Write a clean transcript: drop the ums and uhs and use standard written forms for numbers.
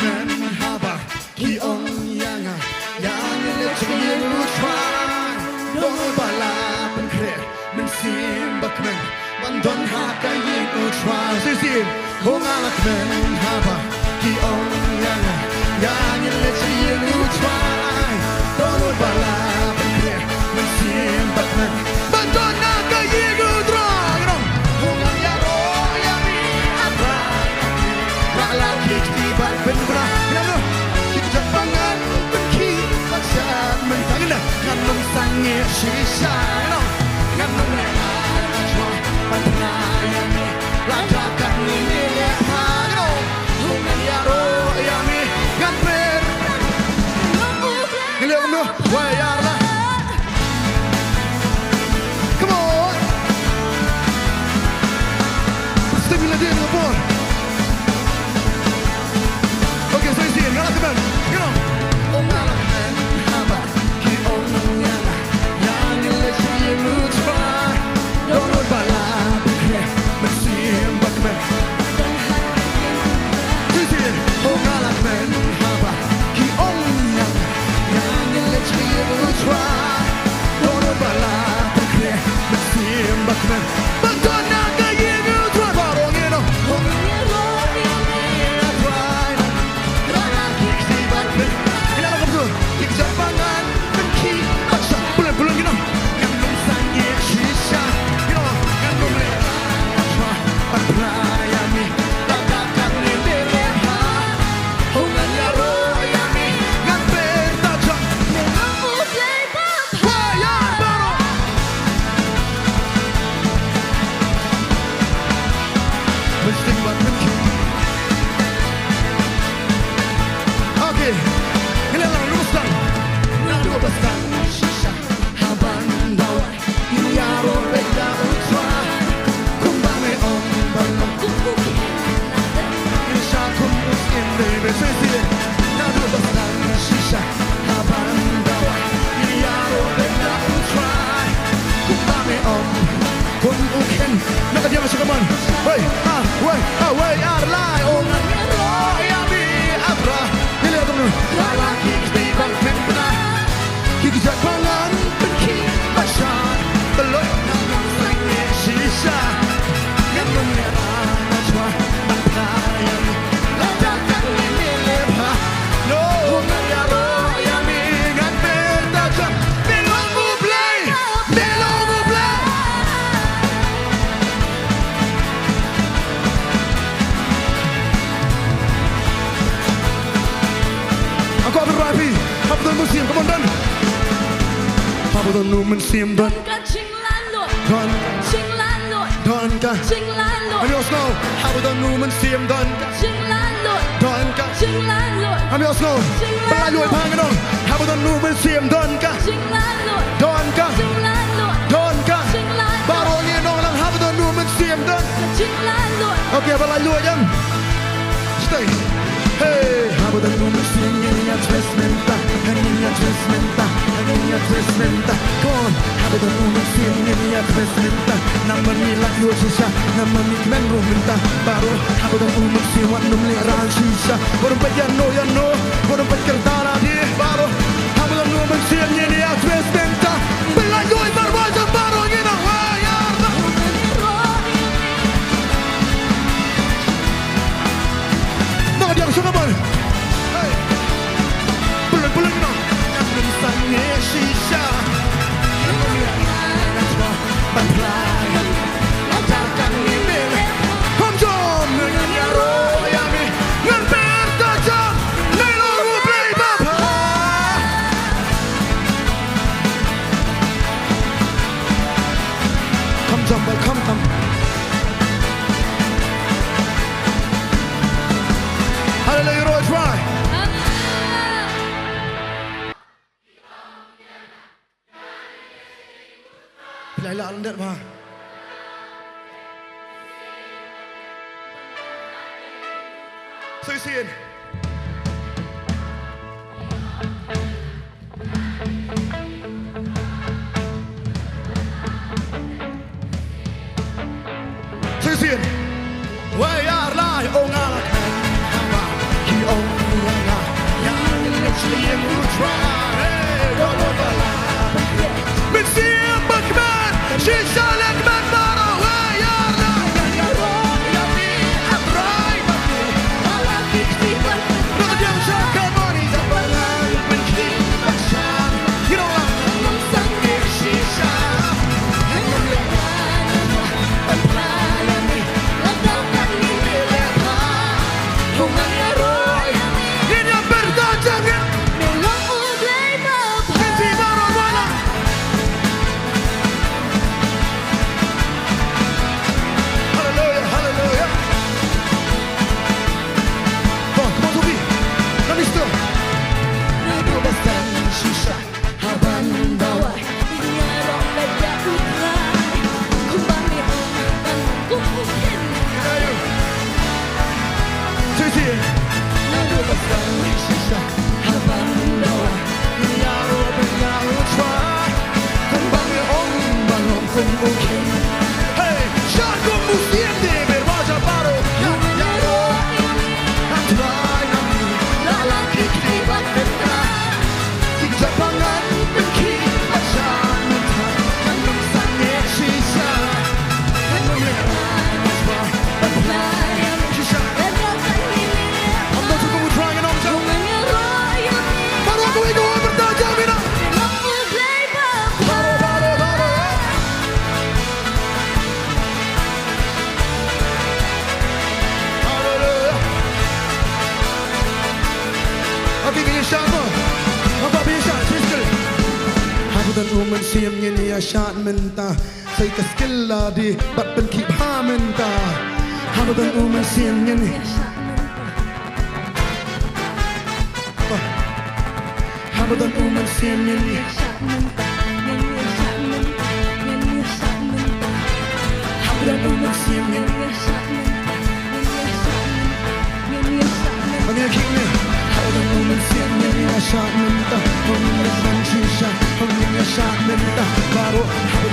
kmen haba ki on yanga yang le chiru try don't bala ben kre men sim bakmen ban don ha ka yin try sim hongala kmen haba ki on yanga yang le chiru try don't bala ben kre men sim bakmen ban don ha ka yin try hongal ya ro ya mi abra bala ki ban ben bra kita pangan pergi baca mentangna nganong sange sisa no nganong cuma pantna yami ladakan ni ha no hungan ya ro yami ganper gile no wayarla come on stimulate the board. Okay, so you see it, now come on, get on. Oh, now man, haba, ki on yana, yana let's see you try. Don't know bala, okay, but see him back man. You see it, oh, now man, haba, ki on yana, yana let's see you try. Don't know bala, okay, but see him back man. But don't not get you try, but on you know, oh, Japangan benci baca bulan-bulan you know yang sange sisa you know yang boleh cuma berlayani ladakan ni leha hongan ya ro yami ngambil tajam mengamu lebar wayar baru mesti buat benci okay hilang luruskan Bastan shisha haban dawa yaro beda utra kumbame om balon kukuki insha kumus in baby sisi nadu bastan shisha haban dawa yaro beda utra kumbame om kunuken nak dia masuk kaman wey wey arlai om yami abra hilang tu lalaki di bangkit Kita pangan pergi baca belum nangis sange sisa yang menyerah cuma berlayar ladakan ini lebar no ngayaro yang ingat bertajam belum mulai aku berlari Abdul Musim komandan Apa tu nu mensim don Chinh lan lội don Chinh lan lội don ka Chinh lan lội Ami osno Apa tu nu mensim don Chinh lan lội don ka Chinh lan lội Ami osno Pelajui pangan dong Apa tu nu mensim don ka Chinh lan lội don ka Chinh lan lội don ka Chinh lan lội Baru ni dong lang apa tu nu mensim don Chinh lan lội Okay pelajui jam Stay Hey Apa tu nu mensim ni adjustmenta ni adjustmenta Come on, apa tu nu sim ni adjustmenta nama ni lak lu sisa nama ni kmen rumenta baru apa tu nu sim wat num le ran sisa baru bayan no baru berkertara di baru apa tu nu sim ni adjustmenta pelajui berwajah baru ni nak wayar nak dia suka mana hey bulan ni nak sange sisa berlayar ladakan ini kom jom dengan yaro yami ngan bertajam meluru play bapa kom jom kom hallelujah road try Laila landat bah. So you see it. So you see it. Wayar lai ongalak hamba ki on okay. Hey, shot con musiende per vaja paro. Ya ya ro. Antrai nami la la kiki bat teta. Japangan pergi asan mentah yang misalnya sisa. I'm not going to try and I'm just. Baru aku itu bertajam ini. Okey, bisa apa? Apa bisa? Skill. Aku dan woman siam ini asyat mentah. Saya ke skill lah di bat penki mentah. Aku dan woman siam ini. Aku dan woman siam ini. Aku dan woman siam ini. Bagi kmen. Aku dan woman siam ini asyat mentah. Hong yang shisha, hong yang asyat mentah. Baru aku